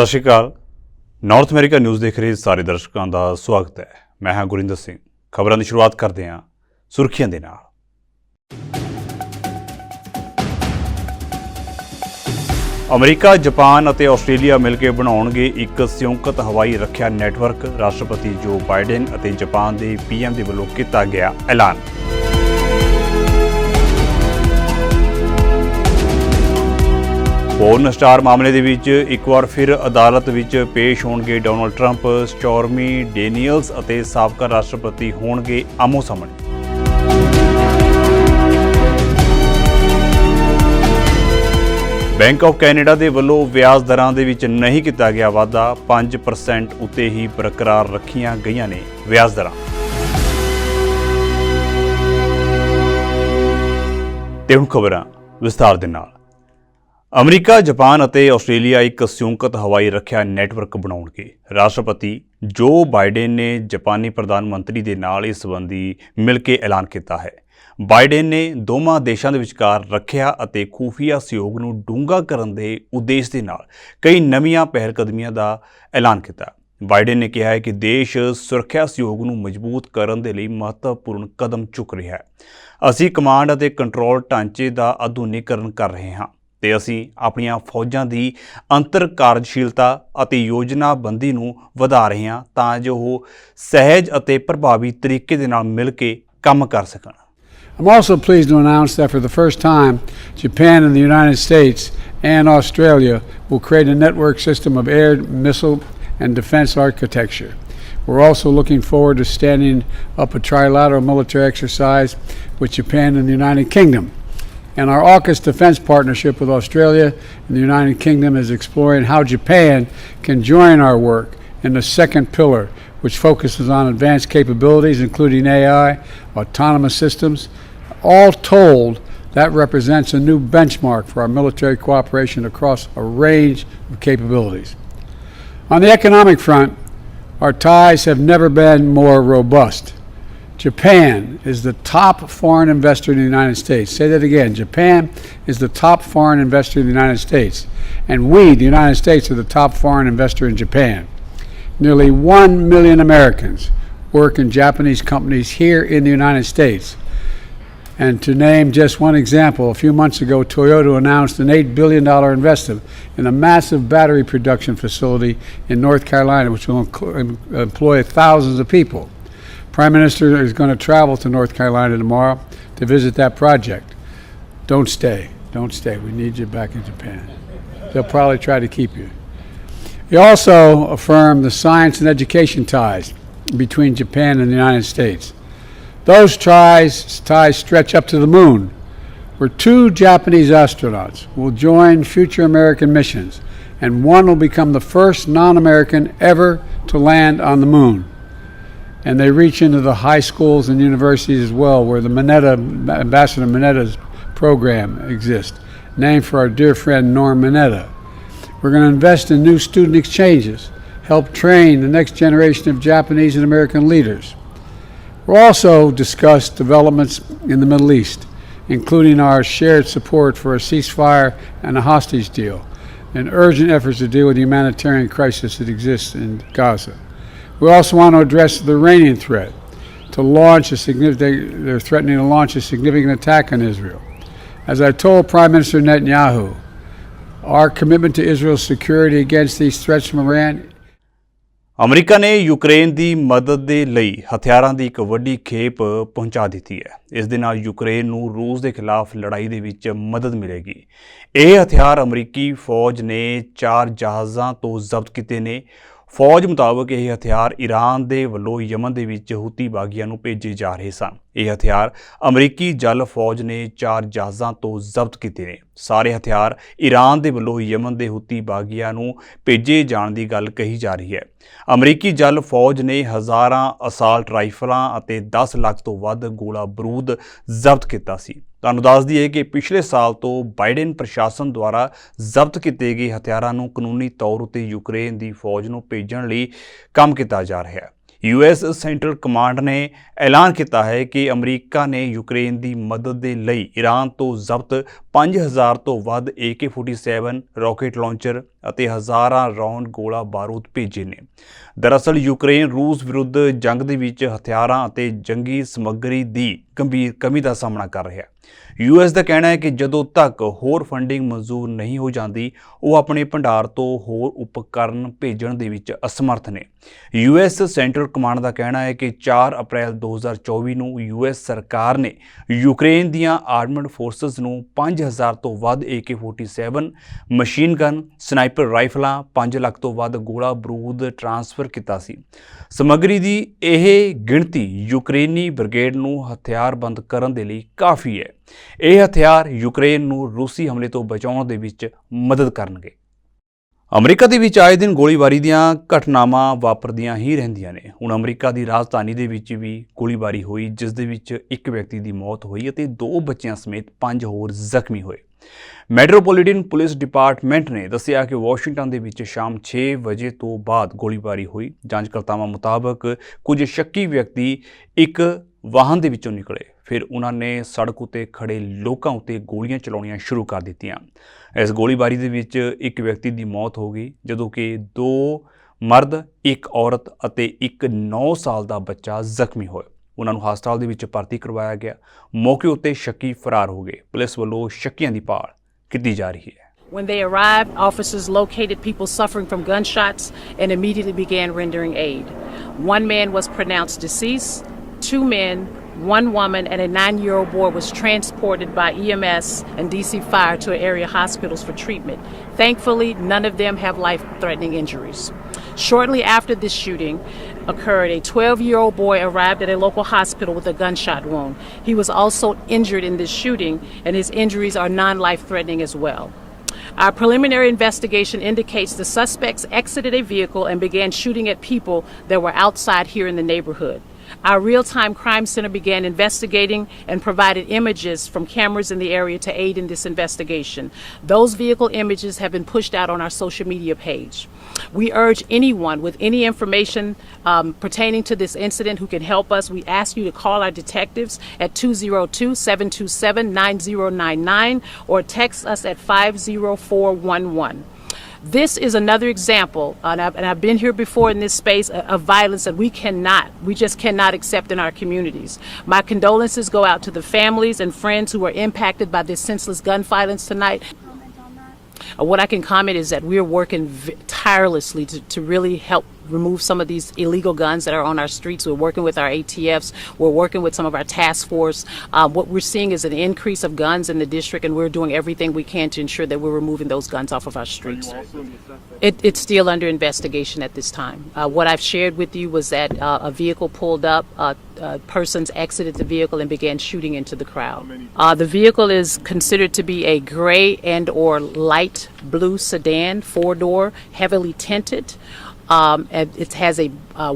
ਸਤਿ ਸ਼੍ਰੀ ਅਕਾਲ। North America news ਦੇਖ ਰਹੇ ਸਾਰੇ ਦਰਸ਼ਕਾਂ ਦਾ ਸਵਾਗਤ ਹੈ। ਮੈਂ ਹਾਂ ਗੁਰਿੰਦਰ ਸਿੰਘ। ਖਬਰਾਂ ਦੀ ਸ਼ੁਰੂਆਤ ਕਰਦੇ ਹਾਂ ਸੁਰਖੀਆਂ ਦੇ ਨਾਲ। ਅਮਰੀਕਾ, ਜਾਪਾਨ ਅਤੇ ਆਸਟ੍ਰੇਲੀਆ ਮਿਲ ਕੇ ਬਣਾਉਣਗੇ ਇੱਕ ਸੰਯੁਕਤ ਹਵਾਈ ਰੱਖਿਆ ਨੈਟਵਰਕ। ਰਾਸ਼ਟਰਪਤੀ ਜੋ ਬਾਈਡਨ ਅਤੇ ਜਾਪਾਨ ਦੇ PM ਦੇ ਵੱਲੋਂ ਕੀਤਾ ਗਿਆ ਐਲਾਨ। ਪੋਰਨ ਸਟਾਰ ਮਾਮਲੇ ਦੇ ਵਿੱਚ ਇੱਕ ਵਾਰ ਫਿਰ ਅਦਾਲਤ ਵਿੱਚ ਪੇਸ਼ ਹੋਣਗੇ ਡੋਨਾਲਡ ਟਰੰਪ। ਸਟੋਰਮੀ ਡੇਨੀਅਲਸ ਅਤੇ ਸਾਬਕਾ ਰਾਸ਼ਟਰਪਤੀ ਹੋਣਗੇ ਆਮੋ ਸਾਹਮਣੇ। ਬੈਂਕ ਆਫ ਕੈਨੇਡਾ ਦੇ ਵੱਲੋਂ ਵਿਆਜ ਦਰਾਂ ਦੇ ਵਿੱਚ ਨਹੀਂ ਕੀਤਾ ਗਿਆ ਵਾਧਾ। 5% ਉੱਤੇ ਹੀ ਬਰਕਰਾਰ ਰੱਖੀਆਂ ਗਈਆਂ ਨੇ ਵਿਆਜ ਦਰਾਂ। ਤੇ ਹੁਣ ਖਬਰਾਂ ਵਿਸਤਾਰ ਦੇ ਨਾਲ। ਅਮਰੀਕਾ, ਜਾਪਾਨ ਅਤੇ ਆਸਟ੍ਰੇਲੀਆ ਇੱਕ ਸੰਯੁਕਤ ਹਵਾਈ ਰੱਖਿਆ ਨੈਟਵਰਕ ਬਣਾਉਣਗੇ। ਰਾਸ਼ਟਰਪਤੀ ਜੋ ਬਾਈਡਨ ਨੇ ਜਾਪਾਨੀ ਪ੍ਰਧਾਨ ਮੰਤਰੀ ਦੇ ਨਾਲ ਇਸ ਸੰਬੰਧੀ ਮਿਲ ਕੇ ਐਲਾਨ ਕੀਤਾ ਹੈ। ਬਾਈਡਨ ਨੇ ਦੋਵਾਂ ਦੇਸ਼ਾਂ ਦੇ ਵਿਚਕਾਰ ਰੱਖਿਆ ਅਤੇ ਖੂਫੀਆ ਸਹਿਯੋਗ ਨੂੰ ਡੂੰਘਾ ਕਰਨ ਦੇ ਉਦੇਸ਼ ਦੇ ਨਾਲ ਕਈ ਨਵੀਆਂ ਪਹਿਲਕਦਮੀਆਂ ਦਾ ਐਲਾਨ ਕੀਤਾ। ਬਾਈਡਨ ਨੇ ਕਿਹਾ ਹੈ ਕਿ ਦੇਸ਼ ਸੁਰੱਖਿਆ ਸਹਿਯੋਗ ਨੂੰ ਮਜ਼ਬੂਤ ਕਰਨ ਦੇ ਲਈ ਮਹੱਤਵਪੂਰਨ ਕਦਮ ਚੁੱਕ ਰਿਹਾ ਹੈ। ਅਸੀਂ ਕਮਾਂਡ ਅਤੇ ਕੰਟਰੋਲ ਢਾਂਚੇ ਦਾ ਆਧੁਨਿਕੀਕਰਨ ਕਰ ਰਹੇ ਹਾਂ ਤੇ ਅਸੀਂ ਆਪਣੀਆਂ ਫੌਜਾਂ ਦੀ ਅੰਤਰ ਕਾਰਜਸ਼ੀਲਤਾ ਅਤੇ ਯੋਜਨਾਬੰਦੀ ਨੂੰ ਵਧਾ ਰਹੇ ਹਾਂ ਤਾਂ ਜੋ ਉਹ ਸਹਿਜ ਅਤੇ ਪ੍ਰਭਾਵੀ ਤਰੀਕੇ ਦੇ ਨਾਲ ਮਿਲ ਕੇ ਕੰਮ ਕਰ ਸਕਣ। I'm also pleased to announce that for the first time, Japan and the United States and Australia will create a network system of air, missile, and defense architecture. We're also looking forward to standing up a trilateral military exercise with Japan and the United Kingdom. And our AUKUS defense partnership with Australia and the United Kingdom is exploring how Japan can join our work in the second pillar, which focuses on advanced capabilities, including AI, autonomous systems. All told, that represents a new benchmark for our military cooperation across a range of capabilities. On the economic front, our ties have never been more robust. Japan is the top foreign investor in the United States. Say that again. Japan is the top foreign investor in the United States. And we, the United States, are the top foreign investor in Japan. Nearly 1 million Americans work in Japanese companies here in the United States. And to name just one example, a few months ago, Toyota announced an $8 billion investment in a massive battery production facility in North Carolina, which will employ thousands of people. Prime Minister is going to travel to North Carolina tomorrow to visit that project. Don't stay. Don't stay. We need you back in Japan. They'll probably try to keep you. He also affirmed the science and education ties between Japan and the United States. Those ties stretch up to the moon, where 2 Japanese astronauts will join future American missions, and one will become the first non-American ever to land on the moon. And they reach into the high schools and universities as well, where the Ambassador Minetta's program exists, named for our dear friend Norm Mineta. We're going to invest in new student exchanges, help train the next generation of Japanese and American leaders. We'll also discuss developments in the Middle East, including our shared support for a ceasefire and a hostage deal, and urgent efforts to deal with the humanitarian crisis that exists in Gaza. We also want to address the Iranian threat to launch they're threatening to launch a significant attack on Israel. As I told Prime Minister Netanyahu, our commitment to Israel's security against these threats from Iran. America ਨੇ Ukraine ਦੀ ਮਦਦ ਦੇ ਲਈ ਹਥਿਆਰਾਂ ਦੀ ਇੱਕ ਵੱਡੀ ਖੇਪ ਪਹੁੰਚਾ ਦਿੱਤੀ ਹੈ। ਇਸ ਦੇ ਨਾਲ ਯੂਕਰੇਨ ਨੂੰ ਰੂਸ ਦੇ ਖਿਲਾਫ ਲੜਾਈ ਦੇ ਵਿੱਚ ਮਦਦ ਮਿਲੇਗੀ। ਇਹ ਹਥਿਆਰ ਅਮਰੀਕੀ ਫੌਜ ਨੇ 4 ਜਹਾਜ਼ਾਂ ਤੋਂ ਜ਼ਬਤ ਕੀਤੇ ਨੇ। ਫੌਜ ਮੁਤਾਬਕ ਇਹ ਹਥਿਆਰ ਈਰਾਨ ਦੇ ਵੱਲੋਂ ਯਮਨ ਦੇ ਵਿੱਚ ਹੂਤੀ ਬਾਗੀਆਂ ਨੂੰ ਭੇਜੇ ਜਾ ਰਹੇ ਸਨ। ਇਹ ਹਥਿਆਰ ਅਮਰੀਕੀ ਜਲ ਫੌਜ ਨੇ 4 ਜਹਾਜ਼ਾਂ ਤੋਂ ਜ਼ਬਤ ਕੀਤੇ ਨੇ। ਸਾਰੇ ਹਥਿਆਰ ਈਰਾਨ ਦੇ ਵੱਲੋਂ ਯਮਨ ਦੇ ਹੂਤੀ ਬਾਗੀਆਂ ਨੂੰ ਭੇਜੇ ਜਾਣ ਦੀ ਗੱਲ ਕਹੀ ਜਾ ਰਹੀ ਹੈ। ਅਮਰੀਕੀ ਜਲ ਫੌਜ ਨੇ ਹਜ਼ਾਰਾਂ ਅਸਾਲਟ ਰਾਈਫਲਾਂ ਅਤੇ 10 ਲੱਖ ਤੋਂ ਵੱਧ ਗੋਲਾ ਬਰੂਦ ਜ਼ਬਤ ਕੀਤਾ ਸੀ। ਤੁਹਾਨੂੰ ਦੱਸ ਦਈਏ ਕਿ ਪਿਛਲੇ ਸਾਲ ਤੋਂ ਬਾਈਡਨ ਪ੍ਰਸ਼ਾਸਨ ਦੁਆਰਾ ਜ਼ਬਤ ਕੀਤੇ ਗਏ ਹਥਿਆਰਾਂ ਨੂੰ ਕਾਨੂੰਨੀ ਤੌਰ ਉੱਤੇ ਯੂਕਰੇਨ ਦੀ ਫੌਜ ਨੂੰ ਭੇਜਣ ਲਈ ਕੰਮ ਕੀਤਾ ਜਾ ਰਿਹਾ ਹੈ। US ਸੈਂਟਰਲ ਕਮਾਂਡ ਨੇ ਐਲਾਨ ਕੀਤਾ ਹੈ ਕਿ ਅਮਰੀਕਾ ਨੇ ਯੂਕਰੇਨ ਦੀ ਮਦਦ ਦੇ ਲਈ ਈਰਾਨ ਤੋਂ ਜ਼ਬਤ 5000 ਤੋਂ ਵੱਧ AK-47 ਰਾਕੇਟ ਲਾਂਚਰ ਅਤੇ ਹਜ਼ਾਰਾਂ ਰਾਉਂਡ ਗੋਲਾ ਬਾਰੂਦ ਭੇਜੇ ਨੇ। ਦਰਅਸਲ ਯੂਕਰੇਨ ਰੂਸ ਵਿਰੁੱਧ ਜੰਗ ਦੇ ਵਿੱਚ ਹਥਿਆਰਾਂ ਅਤੇ ਜੰਗੀ ਸਮੱਗਰੀ ਦੀ ਗੰਭੀਰ ਕਮੀ ਦਾ ਸਾਹਮਣਾ ਕਰ ਰਿਹਾ ਹੈ। US ਦਾ ਕਹਿਣਾ ਹੈ ਕਿ ਜਦੋਂ ਤੱਕ ਹੋਰ ਫੰਡਿੰਗ ਮਨਜ਼ੂਰ ਨਹੀਂ ਹੋ ਜਾਂਦੀ, ਉਹ ਆਪਣੇ ਭੰਡਾਰ ਤੋਂ ਹੋਰ ਉਪਕਰਨ ਭੇਜਣ ਦੇ ਵਿੱਚ ਅਸਮਰਥ ਨੇ। US ਸੈਂਟਰਲ ਕਮਾਂਡ ਦਾ ਕਹਿਣਾ ਹੈ ਕਿ 4 ਅਪ੍ਰੈਲ 2024 ਨੂੰ US ਸਰਕਾਰ ਨੇ ਯੂਕਰੇਨ ਦੀਆਂ ਆਰਮਡ ਫੋਰਸਸ ਨੂੰ 5000 ਤੋਂ ਵੱਧ AK-47 ਮਸ਼ੀਨ ਗਨ, ਸਨਾਈਪਰ ਰਾਈਫਲਾਂ, 5 ਲੱਖ ਤੋਂ ਵੱਧ ਗੋਲਾ ਬਰੂਦ ਟ੍ਰਾਂਸਫਰ ਕੀਤਾ ਸੀ। ਸਮੱਗਰੀ ਦੀ ਇਹ ਗਿਣਤੀ ਯੂਕਰੇਨੀ ਬ੍ਰਿਗੇਡ ਨੂੰ ਹਥਿਆਰਬੰਦ ਕਰਨ ਦੇ ਲਈ ਕਾਫੀ ਹੈ। ਇਹ ਹਥਿਆਰ ਯੂਕਰੇਨ ਨੂੰ ਰੂਸੀ ਹਮਲੇ ਤੋਂ ਬਚਾਉਣ ਦੇ ਵਿੱਚ ਮਦਦ ਕਰਨਗੇ। ਅਮਰੀਕਾ ਦੇ ਵਿੱਚ ਆਏ ਦਿਨ ਗੋਲੀਬਾਰੀ ਦੀਆਂ ਘਟਨਾਵਾਂ ਵਾਪਰਦੀਆਂ ਹੀ ਰਹਿੰਦੀਆਂ ਨੇ। ਹੁਣ ਅਮਰੀਕਾ ਦੀ ਰਾਜਧਾਨੀ ਦੇ ਵਿੱਚ ਵੀ ਗੋਲੀਬਾਰੀ ਹੋਈ, ਜਿਸ ਦੇ ਵਿੱਚ ਇੱਕ ਵਿਅਕਤੀ ਦੀ ਮੌਤ ਹੋਈ ਅਤੇ 2 ਬੱਚਿਆਂ ਸਮੇਤ 5 ਹੋਰ ਜ਼ਖਮੀ ਹੋਏ। ਮੈਟਰੋਪੋਲੀਟਨ ਪੁਲਿਸ ਡਿਪਾਰਟਮੈਂਟ ਨੇ ਦੱਸਿਆ ਕਿ ਵਾਸ਼ਿੰਗਟਨ ਦੇ ਵਿੱਚ ਸ਼ਾਮ 6 ਵਜੇ ਤੋਂ ਬਾਅਦ ਗੋਲੀਬਾਰੀ ਹੋਈ। ਜਾਂਚਕਰਤਾਵਾਂ ਮੁਤਾਬਕ ਕੁਝ ਸ਼ੱਕੀ ਵਿਅਕਤੀ ਇੱਕ ਵਾਹਨ ਦੇ ਵਿੱਚੋਂ ਨਿਕਲੇ, ਫਿਰ ਉਹਨਾਂ ਨੇ ਸੜਕ ਉੱਤੇ ਖੜੇ ਲੋਕਾਂ ਉੱਤੇ ਗੋਲੀਆਂ ਚਲਾਉਣੀਆਂ ਸ਼ੁਰੂ ਕਰ ਦਿੱਤੀਆਂ। ਇਸ ਗੋਲੀਬਾਰੀ ਦੇ ਵਿੱਚ ਇੱਕ ਵਿਅਕਤੀ ਦੀ ਮੌਤ ਹੋ ਗਈ, ਜਦੋਂ ਕਿ 2 ਮਰਦ, ਇੱਕ ਔਰਤ ਅਤੇ ਇੱਕ 9 ਸਾਲ ਦਾ ਬੱਚਾ ਜ਼ਖਮੀ ਹੋਏ। ਉਹਨਾਂ ਨੂੰ ਹਸਪਤਾਲ ਦੇ ਵਿੱਚ ਭਰਤੀ ਕਰਵਾਇਆ ਗਿਆ। ਮੌਕੇ ਉੱਤੇ ਸ਼ੱਕੀ ਫਰਾਰ ਹੋ ਗਏ। ਪੁਲਿਸ ਵੱਲੋਂ ਸ਼ੱਕੀਆਂ ਦੀ ਭਾਲ ਕੀਤੀ ਜਾ ਰਹੀ ਹੈ। When they arrived, officers located people suffering from gunshots and immediately began rendering aid. 1 man was pronounced deceased, 2 men, 1 woman, and a 9-year-old boy was transported by EMS and DC Fire to area hospitals for treatment. Thankfully, none of them have life-threatening injuries. Shortly after this shooting occurred, a 12-year-old boy arrived at a local hospital with a gunshot wound. He was also injured in this shooting, and his injuries are non-life-threatening as well. Our preliminary investigation indicates the suspects exited a vehicle and began shooting at people that were outside here in the neighborhood. Our real-time crime center began investigating and provided images from cameras in the area to aid in this investigation. Those vehicle images have been pushed out on our social media page. We urge anyone with any information pertaining to this incident who can help us. We ask you to call our detectives at 202-727-9099 or text us at 50411. This is another example, and I've been here before in this space, of violence that we just cannot accept in our communities. My condolences go out to the families and friends who were impacted by this senseless gun violence tonight. What I can comment is that we're working tirelessly to really help remove some of these illegal guns that are on our streets. We're working with our ATFs. We're working with some of our task force. What we're seeing is an increase of guns in the district, and we're doing everything we can to ensure that we're removing those guns off of our streets. It's still under investigation at this time. What I've shared with you was that a vehicle pulled up, persons exited the vehicle and began shooting into the crowd. The vehicle is considered to be a gray and or light blue sedan, 4-door, heavily tinted. It has a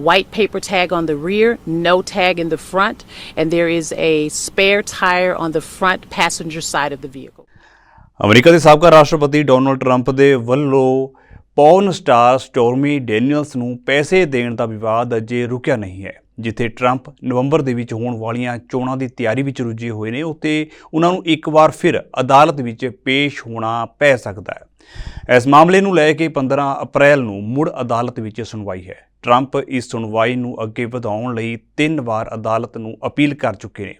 white paper tag on the rear, no tag in the front, and there is a spare tire on the front passenger side of the vehicle. America ਦੇ ਸਾਬਕਾ ਰਾਸ਼ਟਰਪਤੀ Donald Trump ਦੇ ਵੱਲੋਂ ਪੌਰਨ star ਸਟੋਰਮੀ ਡੈਨੀਅਲਸ ਨੂੰ ਪੈਸੇ ਦੇਣ ਦਾ ਵਿਵਾਦ ਅਜੇ ਰੁਕਿਆ ਨਹੀਂ ਹੈ। ਜਿੱਥੇ ਟਰੰਪ ਨਵੰਬਰ ਦੇ ਵਿੱਚ ਹੋਣ ਵਾਲੀਆਂ ਚੋਣਾਂ ਦੀ ਤਿਆਰੀ ਵਿੱਚ ਰੁੱਝੇ ਹੋਏ ਨੇ, ਉੱਥੇ ਉਹਨਾਂ ਨੂੰ ਇੱਕ ਵਾਰ ਫਿਰ ਅਦਾਲਤ ਵਿੱਚ ਪੇਸ਼ ਹੋਣਾ ਪੈ ਸਕਦਾ ਹੈ। ਇਸ ਮਾਮਲੇ ਨੂੰ ਲੈ ਕੇ 15 ਅਪ੍ਰੈਲ ਨੂੰ ਮੁੜ ਅਦਾਲਤ ਵਿੱਚ ਸੁਣਵਾਈ ਹੈ। ਟਰੰਪ ਇਸ ਸੁਣਵਾਈ ਨੂੰ ਅੱਗੇ ਵਧਾਉਣ ਲਈ 3 ਵਾਰ ਅਦਾਲਤ ਨੂੰ ਅਪੀਲ ਕਰ ਚੁੱਕੇ ਨੇ।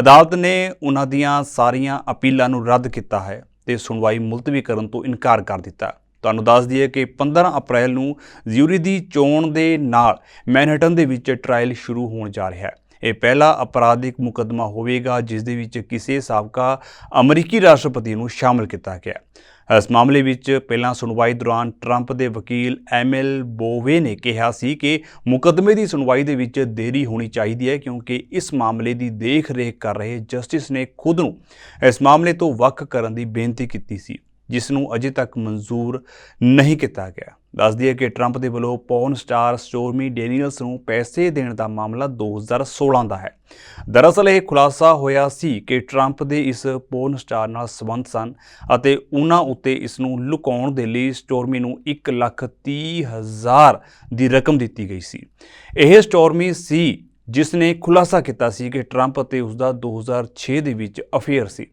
ਅਦਾਲਤ ਨੇ ਉਹਨਾਂ ਦੀਆਂ ਸਾਰੀਆਂ ਅਪੀਲਾਂ ਨੂੰ ਰੱਦ ਕੀਤਾ ਹੈ ਤੇ ਸੁਣਵਾਈ ਮੁਲਤਵੀ ਕਰਨ ਤੋਂ ਇਨਕਾਰ ਕਰ ਦਿੱਤਾ। ਤੁਹਾਨੂੰ ਦੱਸ ਦਈਏ ਕਿ 15 ਅਪ੍ਰੈਲ ਨੂੰ ਜਿਊਰੀ ਦੀ ਚੋਣ ਦੇ ਨਾਲ ਮੈਨਹਟਨ ਦੇ ਵਿੱਚ ਟ੍ਰਾਇਲ ਸ਼ੁਰੂ ਹੋਣ ਜਾ ਰਿਹਾ ਹੈ। ਇਹ ਪਹਿਲਾ ਅਪਰਾਧਿਕ ਮੁਕੱਦਮਾ ਹੋਵੇਗਾ ਜਿਸ ਦੇ ਵਿੱਚ ਕਿਸੇ ਸਾਬਕਾ ਅਮਰੀਕੀ ਰਾਸ਼ਟਰਪਤੀ ਨੂੰ ਸ਼ਾਮਲ ਕੀਤਾ ਗਿਆ। ਇਸ ਮਾਮਲੇ ਵਿੱਚ ਪਹਿਲਾਂ ਸੁਣਵਾਈ ਦੌਰਾਨ ਟਰੰਪ ਦੇ ਵਕੀਲ ਐਮਿਲ ਬੋਵੇ ਨੇ ਕਿਹਾ ਸੀ ਕਿ ਮੁਕੱਦਮੇ ਦੀ ਸੁਣਵਾਈ ਦੇ ਵਿੱਚ ਦੇਰੀ ਹੋਣੀ ਚਾਹੀਦੀ ਹੈ ਕਿਉਂਕਿ ਇਸ ਮਾਮਲੇ ਦੀ ਦੇਖ ਰੇਖ ਕਰ ਰਹੇ ਜਸਟਿਸ ਨੇ ਖੁਦ ਨੂੰ ਇਸ ਮਾਮਲੇ ਤੋਂ ਵੱਖ ਕਰਨ ਦੀ ਬੇਨਤੀ ਕੀਤੀ ਸੀ। ਜਿਸ ਨੂੰ ਅਜੇ ਤੱਕ ਮਨਜ਼ੂਰ ਨਹੀਂ ਕੀਤਾ ਗਿਆ। ਦੱਸ ਦਈਏ ਕਿ ਟਰੰਪ ਦੇ ਵੱਲੋਂ ਪੋਰਨ ਸਟਾਰ ਸਟੋਰਮੀ ਡੈਨੀਅਲਸ ਨੂੰ ਪੈਸੇ ਦੇਣ ਦਾ ਮਾਮਲਾ 2016 ਦਾ ਹੈ। ਦਰਅਸਲ ਇਹ ਖੁਲਾਸਾ ਹੋਇਆ ਸੀ ਕਿ ਟਰੰਪ ਦੇ ਇਸ ਪੋਰਨ ਸਟਾਰ ਨਾਲ ਸੰਬੰਧ ਸਨ ਅਤੇ ਉਹਨਾਂ ਉੱਤੇ ਇਸ ਨੂੰ ਲੁਕਾਉਣ ਦੇ ਲਈ ਸਟੋਰਮੀ ਨੂੰ 1,30,000 ਦੀ ਰਕਮ ਦਿੱਤੀ ਗਈ ਸੀ। ਇਹ ਸਟੋਰਮੀ ਸੀ ਜਿਸ ਨੇ ਖੁਲਾਸਾ ਕੀਤਾ ਸੀ ਕਿ ਟਰੰਪ ਅਤੇ ਉਸ ਦਾ 2006 ਦੇ ਵਿੱਚ ਅਫੇਅਰ ਸੀ।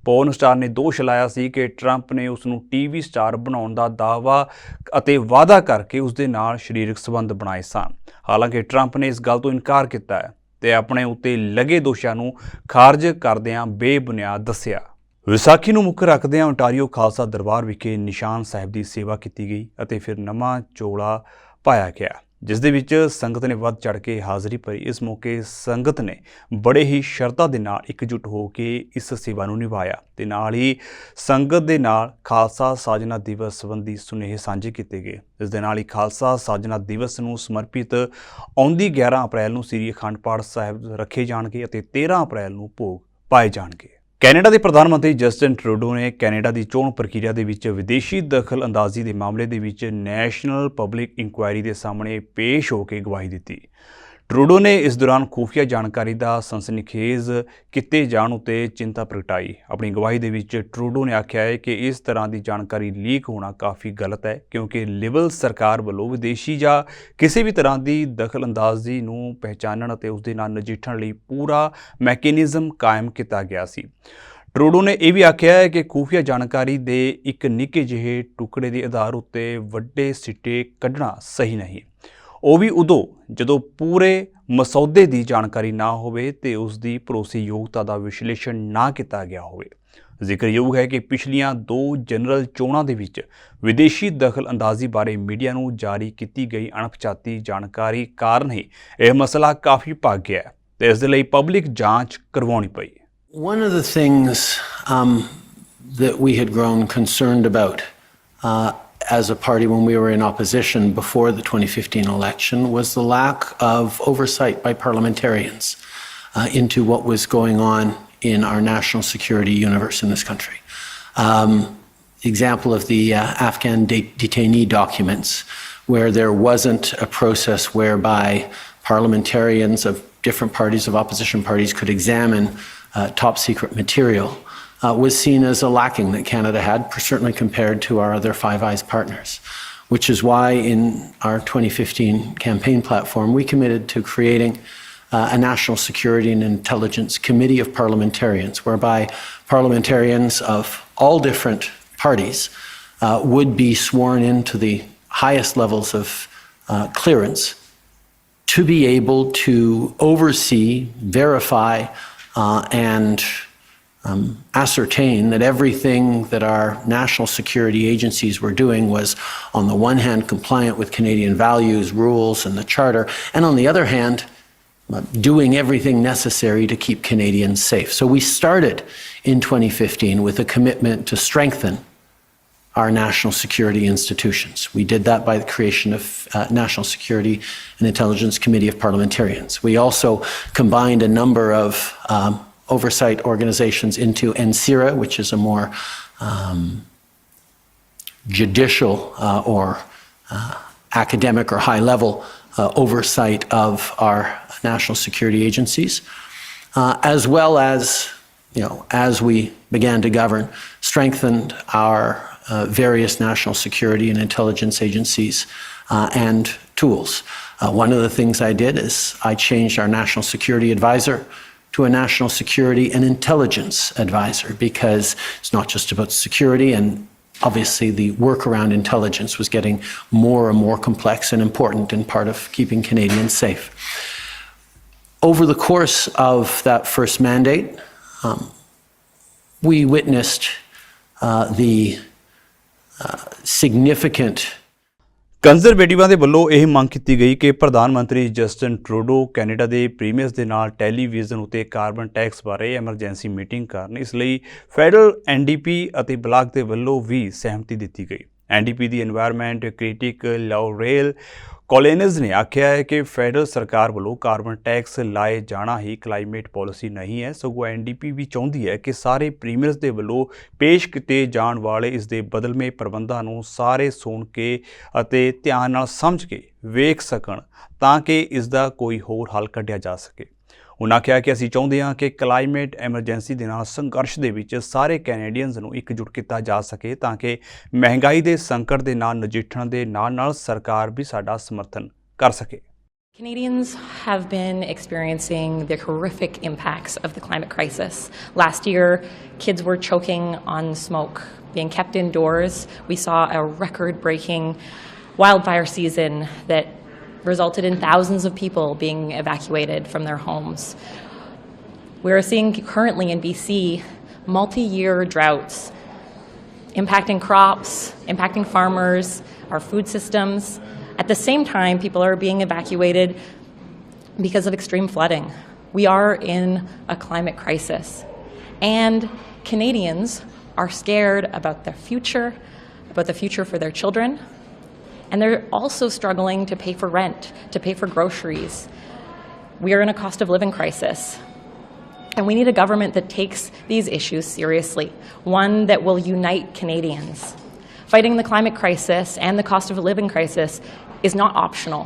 ਪੋਰਨ ਸਟਾਰ ਨੇ ਦੋਸ਼ ਲਾਇਆ ਸੀ ਕਿ ਟਰੰਪ ਨੇ ਉਸ ਨੂੰ ਟੀਵੀ ਸਟਾਰ ਬਣਾਉਣ ਦਾ ਦਾਅਵਾ ਅਤੇ ਵਾਅਦਾ ਕਰਕੇ ਉਸ ਦੇ ਨਾਲ ਸਰੀਰਕ ਸੰਬੰਧ ਬਣਾਏ ਸਨ। ਹਾਲਾਂਕਿ ਟਰੰਪ ਨੇ ਇਸ ਗੱਲ ਤੋਂ ਇਨਕਾਰ ਕੀਤਾ ਹੈ ਤੇ ਆਪਣੇ ਉੱਤੇ ਲੱਗੇ ਦੋਸ਼ਾਂ ਨੂੰ ਖਾਰਜ ਕਰਦਿਆਂ ਬੇਬੁਨਿਆਦ ਦੱਸਿਆ। ਵਿਸਾਖੀ ਨੂੰ ਮੁੱਖ ਰੱਖਦਿਆਂ ਓਂਟਾਰੀਓ ਖਾਲਸਾ ਦਰਬਾਰ ਵਿਖੇ ਨਿਸ਼ਾਨ ਸਾਹਿਬ ਦੀ ਸੇਵਾ ਕੀਤੀ ਗਈ ਅਤੇ ਫਿਰ ਨਵਾਂ ਚੋਲਾ ਪਾਇਆ ਗਿਆ, ਜਿਸ ਦੇ ਵਿੱਚ ਸੰਗਤ ਨੇ ਵੱਧ ਚੜ੍ਹ ਕੇ ਹਾਜ਼ਰੀ ਭਰੀ। ਇਸ ਮੌਕੇ ਸੰਗਤ ਨੇ ਬੜੇ ਹੀ ਸ਼ਰਧਾ ਦੇ ਨਾਲ ਇਕਜੁੱਟ ਹੋ ਕੇ ਇਸ ਸੇਵਾ ਨੂੰ ਨਿਭਾਇਆ ਤੇ ਨਾਲ ਹੀ ਸੰਗਤ ਦੇ ਨਾਲ ਖਾਲਸਾ ਸਾਜਨਾ ਦਿਵਸ ਸੰਬੰਧੀ ਸੁਨੇਹੇ ਸਾਂਝੇ ਕੀਤੇ ਗਏ। ਇਸ ਦੇ ਨਾਲ ਹੀ ਖਾਲਸਾ ਸਾਜਨਾ ਦਿਵਸ ਨੂੰ ਸਮਰਪਿਤ ਆਉਂਦੀ 11 ਅਪ੍ਰੈਲ ਨੂੰ ਸ੍ਰੀ ਅਖੰਡ ਪਾਠ ਸਾਹਿਬ ਰੱਖੇ ਜਾਣਗੇ ਅਤੇ 13 ਅਪ੍ਰੈਲ ਨੂੰ ਭੋਗ ਪਾਏ ਜਾਣਗੇ। ਕੈਨੇਡਾ ਦੇ ਪ੍ਰਧਾਨ ਮੰਤਰੀ ਜਸਟਿਨ ਟਰੂਡੋ ਨੇ ਕੈਨੇਡਾ ਦੀ ਚੋਣ ਪ੍ਰਕਿਰਿਆ ਦੇ ਵਿੱਚ ਵਿਦੇਸ਼ੀ ਦਖਲ ਅੰਦਾਜ਼ੀ ਦੇ ਮਾਮਲੇ ਦੇ ਵਿੱਚ ਨੈਸ਼ਨਲ ਪਬਲਿਕ ਇਨਕੁਆਇਰੀ ਦੇ ਸਾਹਮਣੇ ਪੇਸ਼ ਹੋ ਕੇ ਗਵਾਹੀ ਦਿੱਤੀ। ਟਰੂਡੋ ਨੇ ਇਸ ਦੌਰਾਨ ਖੁਫੀਆ ਜਾਣਕਾਰੀ ਦਾ ਸਨਸਨੀਖੇਜ਼ ਕੀਤੇ ਜਾਣ ਉੱਤੇ ਚਿੰਤਾ ਪ੍ਰਗਟਾਈ। ਆਪਣੀ ਗਵਾਹੀ ਦੇ ਵਿੱਚ ਟਰੂਡੋ ਨੇ ਆਖਿਆ ਹੈ ਕਿ ਇਸ ਤਰ੍ਹਾਂ ਦੀ ਜਾਣਕਾਰੀ ਲੀਕ ਹੋਣਾ ਕਾਫੀ ਗਲਤ ਹੈ, ਕਿਉਂਕਿ ਲਿਬਰਲ ਸਰਕਾਰ ਵੱਲੋਂ ਵਿਦੇਸ਼ੀ ਜਾਂ ਕਿਸੇ ਵੀ ਤਰ੍ਹਾਂ ਦੀ ਦਖਲ ਅੰਦਾਜ਼ੀ ਨੂੰ ਪਹਿਚਾਨਣ ਅਤੇ ਉਸ ਦੇ ਨਾਲ ਨਜਿੱਠਣ ਲਈ ਪੂਰਾ ਮੈਕੈਨਿਜ਼ਮ ਕਾਇਮ ਕੀਤਾ ਗਿਆ ਸੀ। ਟਰੂਡੋ ਨੇ ਇਹ ਵੀ ਆਖਿਆ ਹੈ ਕਿ ਖੁਫੀਆ ਜਾਣਕਾਰੀ ਦੇ ਇੱਕ ਨਿੱਕੇ ਜਿਹੇ ਟੁਕੜੇ ਦੇ ਆਧਾਰ ਉੱਤੇ ਵੱਡੇ ਸਿੱਟੇ ਕੱਢਣਾ ਸਹੀ ਨਹੀਂ, ਉਹ ਵੀ ਉਦੋਂ ਜਦੋਂ ਪੂਰੇ ਮਸੌਦੇ ਦੀ ਜਾਣਕਾਰੀ ਨਾ ਹੋਵੇ ਤੇ ਉਸ ਦੀ ਭਰੋਸੇਯੋਗਤਾ ਦਾ ਵਿਸ਼ਲੇਸ਼ਣ ਨਾ ਕੀਤਾ ਗਿਆ ਹੋਵੇ। ਜ਼ਿਕਰਯੋਗ ਹੈ ਕਿ ਪਿਛਲੀਆਂ 2 ਜਨਰਲ ਚੋਣਾਂ ਦੇ ਵਿੱਚ ਵਿਦੇਸ਼ੀ ਦਖਲ ਅੰਦਾਜ਼ੀ ਬਾਰੇ ਮੀਡੀਆ ਨੂੰ ਜਾਰੀ ਕੀਤੀ ਗਈ ਅਣਪਛਾਤੀ ਜਾਣਕਾਰੀ ਕਾਰਨ ਹੀ ਇਹ ਮਸਲਾ ਕਾਫੀ ਭੱਗ ਗਿਆ ਤੇ ਇਸ ਦੇ ਲਈ ਪਬਲਿਕ ਜਾਂਚ ਕਰਵਾਉਣੀ ਪਈ। One of the things that we had grown concerned about as a party when we were in opposition before the 2015 election was the lack of oversight by parliamentarians into what was going on in our national security universe in this country. Example of the Afghan detainee documents, where there wasn't a process whereby parliamentarians of different parties, of opposition parties, could examine top secret material, was seen as a lacking that Canada had, certainly compared to our other Five Eyes partners, which is why in our 2015 campaign platform we committed to creating a National Security and Intelligence Committee of Parliamentarians, whereby parliamentarians of all different parties would be sworn into the highest levels of clearance to be able to oversee, verify, and ascertain that everything that our national security agencies were doing was, on the one hand, compliant with Canadian values, rules, and the Charter, and on the other hand, doing everything necessary to keep Canadians safe. So we started in 2015 with a commitment to strengthen our national security institutions. We did that by the creation of National Security and Intelligence Committee of Parliamentarians. We also combined a number of oversight organizations into NCIRA, which is a more judicial or academic or high-level oversight of our national security agencies, as well as, as we began to govern, strengthened our various national security and intelligence agencies and tools. One of the things I did is I changed our national security advisor to a national security and intelligence advisor, because it's not just about security, and obviously the work around intelligence was getting more and more complex and important in part of keeping Canadians safe. Over the course of that first mandate, we witnessed the significant ਕੰਜ਼ਰਵੇਟਿਵਾਂ ਦੇ ਵੱਲੋਂ ਇਹ ਮੰਗ ਕੀਤੀ ਗਈ ਕਿ ਪ੍ਰਧਾਨ ਮੰਤਰੀ Justin Trudeau Canada ਦੇ ਪ੍ਰੀਮੀਅਰਸ ਦੇ ਨਾਲ ਟੈਲੀਵਿਜ਼ਨ ਉਤੇ ਕਾਰਬਨ ਟੈਕਸ ਬਾਰੇ ਐਮਰਜੈਂਸੀ ਮੀਟਿੰਗ ਕਰਨ। ਇਸ ਲਈ ਫੈਡਰਲ NDP ਅਤੇ ਬਲਾਕ ਦੇ ਵੱਲੋਂ ਵੀ ਸਹਿਮਤੀ ਦਿੱਤੀ ਗਈ। NDP ਦੀ এনवायरमेंट ਕ੍ਰਿਟਿਕ ਲੌਰੇਲ ਕੋਲਿਨਜ਼ ਨੇ ਆਖਿਆ ਹੈ ਕਿ ਫੈਡਰਲ ਸਰਕਾਰ ਵੱਲੋਂ ਕਾਰਬਨ ਟੈਕਸ ਲਾਏ ਜਾਣਾ ਹੀ ਕਲਾਈਮੇਟ ਪਾਲਿਸੀ ਨਹੀਂ ਹੈ, ਸਗੋਂ ਐਨਡੀਪੀ ਵੀ ਚਾਹੁੰਦੀ ਹੈ ਕਿ ਸਾਰੇ ਪ੍ਰੀਮੀਅਰਸ ਦੇ ਵੱਲੋਂ ਪੇਸ਼ ਕੀਤੇ ਜਾਣ ਵਾਲੇ ਇਸ ਦੇ ਬਦਲਵੇਂ ਪ੍ਰਬੰਧਾਂ ਨੂੰ ਸਾਰੇ ਸੁਣ ਕੇ ਅਤੇ ਧਿਆਨ ਨਾਲ ਸਮਝ ਕੇ ਵੇਖ ਸਕਣ ਤਾਂ ਕਿ ਇਸ ਦਾ ਕੋਈ ਹੋਰ ਹੱਲ ਕੱਢਿਆ ਜਾ ਸਕੇ। ਉਨ੍ਹਾਂ ਕਿਹਾ ਕਿ ਅਸੀਂ ਚਾਹੁੰਦੇ ਹਾਂ ਕਿ ਕਲਾਈਮੇਟ ਐਮਰਜੈਂਸੀ ਦੇ ਨਾਲ ਸੰਘਰਸ਼ ਦੇ ਵਿੱਚ ਸਾਰੇ ਕੈਨੇਡੀਅਨਜ਼ ਨੂੰ ਇਕਜੁੱਟ ਕੀਤਾ ਜਾ ਸਕੇ ਤਾਂ ਕਿ ਮਹਿੰਗਾਈ ਦੇ ਸੰਕਟ ਦੇ ਨਾਲ ਨਜਿੱਠਣ ਦੇ ਨਾਲ ਸਰਕਾਰ ਵੀ ਸਾਡਾ ਸਮਰਥਨ ਕਰ ਸਕੇ। Canadians have been experiencing the horrific impacts of the climate crisis. Last year, kids were choking on smoke, being kept indoors. We saw a record-breaking wildfire season that resulted in thousands of people being evacuated from their homes. We're seeing currently in BC multi-year droughts impacting crops, impacting farmers, our food systems. At the same time, people are being evacuated because of extreme flooding. We are in a climate crisis, and Canadians are scared about their future for their children. And they're also struggling to pay for rent, to pay for groceries. We are in a cost of living crisis. And we need a government that takes these issues seriously, one that will unite Canadians. Fighting the climate crisis and the cost of living crisis is not optional.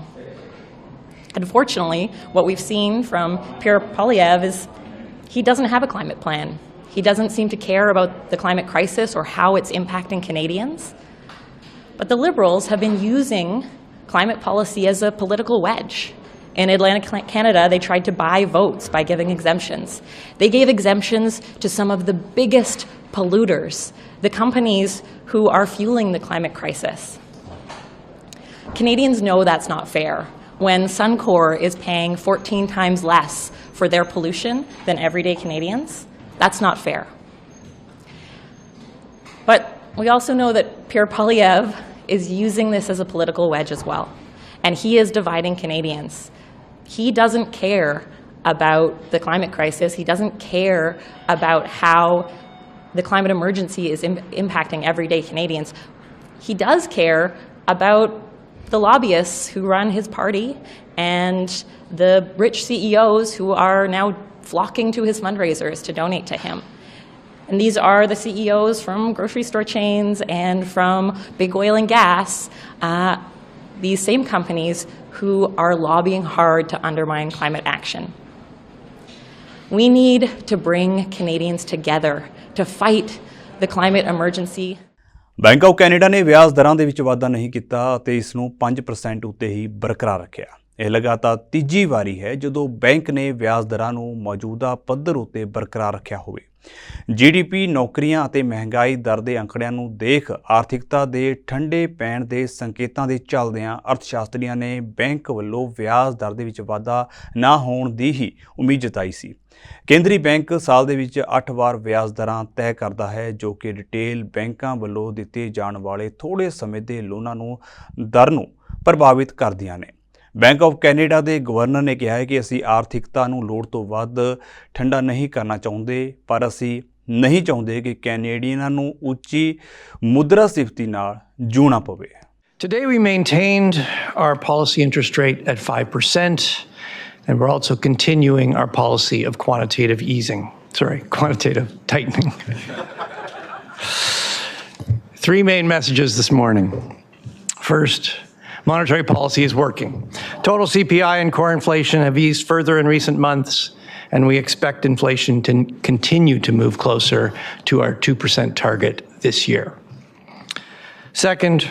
Unfortunately, what we've seen from Pierre Poilievre is he doesn't have a climate plan. He doesn't seem to care about the climate crisis or how it's impacting Canadians. But the Liberals have been using climate policy as a political wedge. In Atlantic Canada, they tried to buy votes by giving exemptions. They gave exemptions to some of the biggest polluters, the companies who are fueling the climate crisis. Canadians know that's not fair. When Suncor is paying 14 times less for their pollution than everyday Canadians, that's not fair. But we also know that Pierre Poilievre is using this as a political wedge as well, and he is dividing Canadians. He doesn't care about the climate crisis. He doesn't care about how the climate emergency is impacting everyday Canadians. He does care about the lobbyists who run his party and the rich CEOs who are now flocking to his fundraisers to donate to him. And these are the CEOs from grocery store chains and from big oil and gas, these same companies who are lobbying hard to undermine climate action. We need to bring Canadians together to fight the climate emergency. Bank of Canada ਨੇ ਵਿਆਜ ਦਰਾਂ ਦੇ ਵਿੱਚ ਵਾਧਾ ਨਹੀਂ ਕੀਤਾ ਅਤੇ ਇਸ ਨੂੰ 5% ਉੱਤੇ ਹੀ ਬਰਕਰਾਰ ਰੱਖਿਆ। ਇਹ ਲਗਾਤਾਰ ਤੀਜੀ ਵਾਰੀ ਹੈ ਜਦੋਂ ਬੈਂਕ ਨੇ ਵਿਆਜ ਦਰਾਂ ਨੂੰ ਮੌਜੂਦਾ ਪੱਧਰ ਉੱਤੇ ਬਰਕਰਾਰ ਰੱਖਿਆ ਹੋਵੇ। ਜੀਡੀਪੀ, ਨੌਕਰੀਆਂ ਅਤੇ ਮਹਿੰਗਾਈ ਦਰ ਦੇ ਅੰਕੜਿਆਂ ਨੂੰ ਦੇਖ ਆਰਥਿਕਤਾ ਦੇ ਠੰਡੇ ਪੈਣ ਦੇ ਸੰਕੇਤਾਂ ਦੇ ਚੱਲਦਿਆਂ ਅਰਥਸ਼ਾਸਤਰੀਆਂ ਨੇ ਬੈਂਕ ਵੱਲੋਂ ਵਿਆਜ ਦਰ ਦੇ ਵਿੱਚ ਵਾਧਾ ਨਾ ਹੋਣ ਦੀ ਹੀ ਉਮੀਦ ਜਤਾਈ ਸੀ। ਕੇਂਦਰੀ ਬੈਂਕ ਸਾਲ ਦੇ ਵਿੱਚ 8 ਵਾਰ ਵਿਆਜ ਦਰਾਂ ਤੈਅ ਕਰਦਾ ਹੈ ਜੋ ਕਿ ਰਿਟੇਲ ਬੈਂਕਾਂ ਵੱਲੋਂ ਦਿੱਤੇ ਜਾਣ ਵਾਲੇ ਥੋੜ੍ਹੇ ਸਮੇਂ ਦੇ ਲੋਨਾਂ ਨੂੰ ਦਰ ਨੂੰ ਪ੍ਰਭਾਵਿਤ ਕਰਦੀਆਂ ਨੇ। ਬੈਂਕ ਆਫ ਕੈਨੇਡਾ ਦੇ ਗਵਰਨਰ ਨੇ ਕਿਹਾ ਹੈ ਕਿ ਅਸੀਂ ਆਰਥਿਕਤਾ ਨੂੰ ਲੋੜ ਤੋਂ ਵੱਧ ਠੰਡਾ ਨਹੀਂ ਕਰਨਾ ਚਾਹੁੰਦੇ, ਪਰ ਅਸੀਂ ਨਹੀਂ ਚਾਹੁੰਦੇ ਕਿ ਕੈਨੇਡੀਅਨਾਂ ਨੂੰ ਉੱਚੀ ਮੁਦਰਾਸਫੀਤੀ ਨਾਲ ਜੂਝਣਾ ਪਵੇ। Today we maintained our policy interest rate at 5%, and we're also continuing our policy of quantitative tightening. Three main messages this morning. First, monetary policy is working. Total CPI and core inflation have eased further in recent months, and we expect inflation to continue to move closer to our 2% target this year. Second,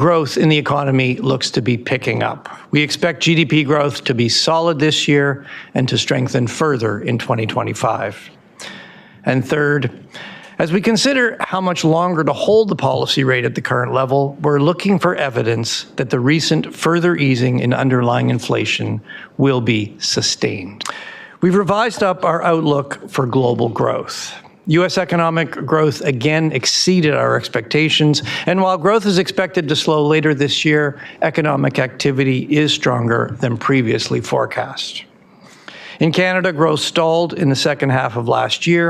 growth in the economy looks to be picking up. We expect GDP growth to be solid this year and to strengthen further in 2025. And third, as we consider how much longer to hold the policy rate at the current level, we're looking for evidence that the recent further easing in underlying inflation will be sustained. We've revised up our outlook for global growth. U.S. economic growth again exceeded our expectations, and while growth is expected to slow later this year, economic activity is stronger than previously forecast. In Canada, growth stalled in the second half of last year,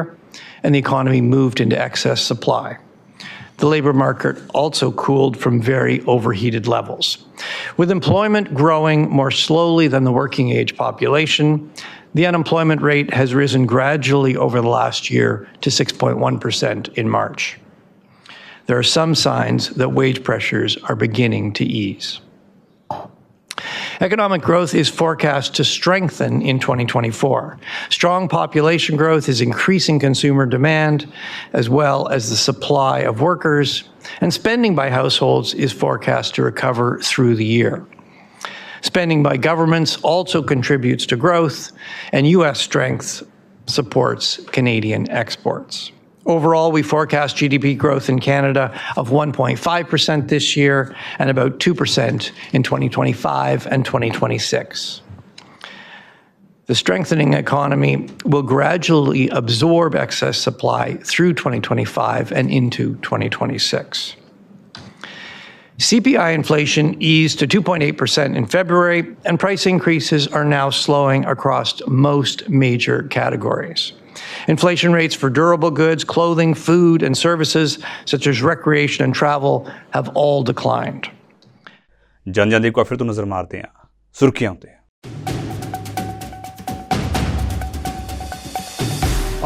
and the economy moved into excess supply. The labor market also cooled from very overheated levels. With employment growing more slowly than the working age population, the unemployment rate has risen gradually over the last year to 6.1% in March. There are some signs that wage pressures are beginning to ease. Economic growth is forecast to strengthen in 2024. Strong population growth is increasing consumer demand, as well as the supply of workers, and spending by households is forecast to recover through the year. Spending by governments also contributes to growth, and U.S. strength supports Canadian exports. Overall, we forecast GDP growth in Canada of 1.5% this year and about 2% in 2025 and 2026. The strengthening economy will gradually absorb excess supply through 2025 and into 2026. CPI inflation eased to 2.8% in February, and price increases are now slowing across most major categories. Inflation rates for durable goods, clothing, food, and services such as recreation and travel have all declined. ਜਨ ਦੀ ਫਿਰ ਤੋਂ ਨਜ਼ਰ ਮਾਰਦੇ ਹਾਂ ਸੁਰਖੀਆਂ ਤੇ।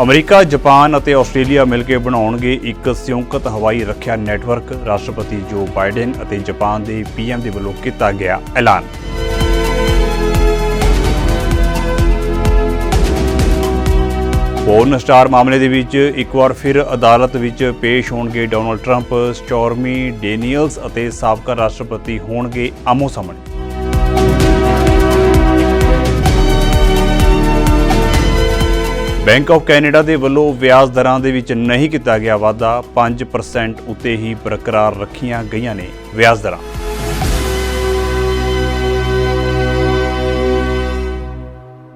America, Japan ਅਤੇ Australia ਮਿਲ ਕੇ ਬਣਾਉਣਗੇ ਇੱਕ ਸੰਯੁਕਤ ਹਵਾਈ ਰੱਖਿਆ ਨੈਟਵਰਕ। ਰਾਸ਼ਟਰਪਤੀ ਜੋ ਬਾਈਡਨ ਅਤੇ ਜਾਪਾਨ ਦੇ PM ਦੇ ਵੱਲੋਂ ਕੀਤਾ ਗਿਆ ਐਲਾਨ। ਪੋਰਨ ਸਟਾਰ ਮਾਮਲੇ ਦੇ ਵਿੱਚ ਇੱਕ ਵਾਰ ਫਿਰ ਅਦਾਲਤ ਵਿੱਚ ਪੇਸ਼ ਹੋਣਗੇ ਡੋਨਾਲਡ ਟਰੰਪ। ਸਟੋਰਮੀ ਡੇਨੀਅਲਸ ਅਤੇ ਸਾਬਕਾ ਰਾਸ਼ਟਰਪਤੀ ਹੋਣਗੇ ਆਮੋ ਸਾਹਮਣੇ। ਬੈਂਕ ਆਫ ਕੈਨੇਡਾ ਦੇ ਵੱਲੋਂ ਵਿਆਜ ਦਰਾਂ ਦੇ ਵਿੱਚ ਨਹੀਂ ਕੀਤਾ ਗਿਆ ਵਾਧਾ। 5% ਉੱਤੇ ਹੀ ਬਰਕਰਾਰ ਰੱਖੀਆਂ ਗਈਆਂ ਨੇ ਵਿਆਜ ਦਰਾਂ।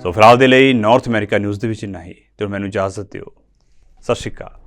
ਸੋ ਫਿਲਹਾਲ ਦੇ ਲਈ ਨਾਰਥ ਅਮਰੀਕਾ ਨਿਊਜ਼ ਦੇ ਵਿੱਚ ਇੰਨਾ ਹੀ। ਤੇ ਮੈਨੂੰ ਇਜਾਜ਼ਤ ਦਿਓ। ਸਤਿ ਸ਼੍ਰੀ ਅਕਾਲ।